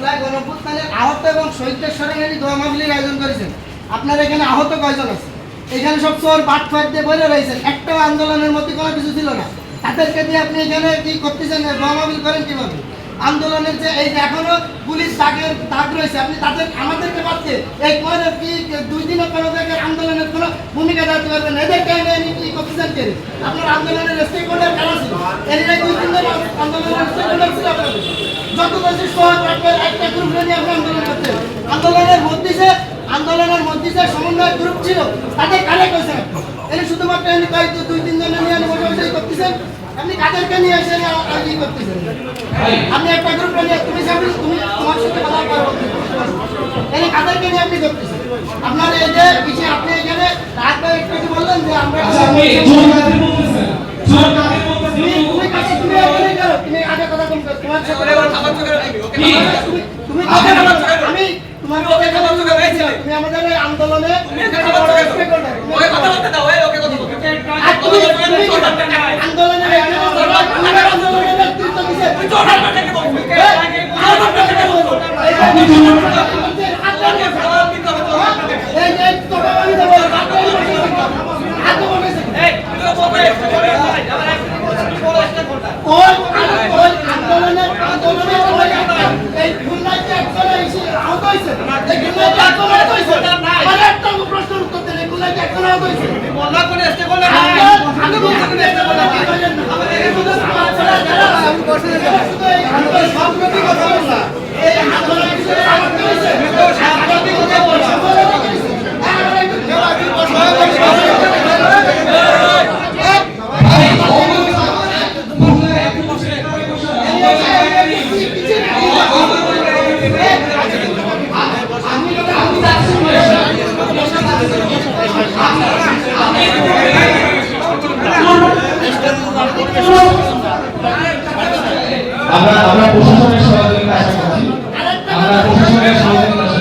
জুলাই গণঅভ্যুত্থানে আহত এবং শহীদদের স্মরণে দোয়া মাহফিলের আয়োজন করেছেন। আপনার এখানে আহত কয়জন আছে? এখানে সব চোর বাটফাট দিয়ে বলে রয়েছেন, একটাও আন্দোলনের মধ্যে কোনো কিছু ছিল না। তাদেরকে দিয়ে আপনি এখানে কি করতেছেন? দোয়া মাহফিল করেন কিভাবে? আন্দোলনের যে এই যে এখনো পুলিশ দাগ রয়েছে, আপনি তাদের আমাদেরকে পাচ্ছে এই পরে কি 2 দিনের কোনো জায়গায় আন্দোলনের কোনো ভূমিকা রাখতে পারবেন না। এদেরকে কি করতেছেন কে? আপনার আন্দোলনের স্টেক হোল্ডার কারা ছিল? এরা 2 দিন ধরে আন্দোলনের স্টেক হোল্ডার ছিল আপনাদের। যত বেশি সহায় রাখবেন একটা গ্রুপ নিয়ে আপনি আন্দোলন করতেন। আন্দোলনের মধ্যে যে সমন্বয় গ্রুপ ছিল তাদের কারে কইছেন? এর শুধুমাত্র এনে তাই 2-3 জন নিয়ে বসে বসে করতেছেন। আপনি কাদেরকে নিয়ে এসে কি করতেছেন? আপনি একটা গ্রুপ নিয়ে তুমি তোমার সাথে কথা বলবো, এনে কাদেরকে নিয়ে আপনি করতেছেন? আপনার এই যে কিছু আপনি এখানে রাত একটু বললেন যে আমরা আপনি জোর কাদের বলতেছেন, জোর কাদের বলতেছেন, তুমি কাছে তুমি এখানে করো, তুমি আগে কথা বলছো তোমার সাথে খাবার চোখে রাখবি, ওকে তুমি কথা বলছো, আমি তোমার ওকে খাবার চোখে রাখছি, তুমি আমাদের এই আন্দোলনে তুমি খাবার চোখে ওকে কথা বলতে দাও, ওকে কথা বলতে আন্দোলনে আন্দোলনের নেতৃত্ব দিছে, তুই জোর কাদের থেকে বলছিস, আপনি জোর আমরা প্রশাসনের সহযোগিতা আশা করছি। আমরা প্রশাসনের সহযোগিতা আশা করছি।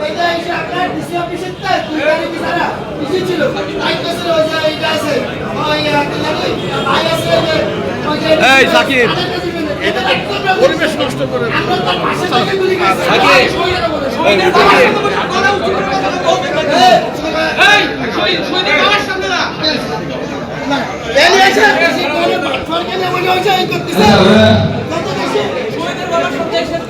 এটা এসে আপনার ডিসি অফিসের তাই কুইকারি কি সারা ডিসি ছিল আইতে ছিল যে এইটা আছে ওই কি জানি ভাই আছে এই সাকিব এটা পরিবেশ নষ্ট করে আমরা তার পাশে থেকে গুলি খাচ্ছি সাকিব এই শহীদ আমার সামনে না এনি আছে কোন পাথরকে নিয়ে বসে হইছে এই করতেছে কত বেশি শহীদের বাবার সব দেশের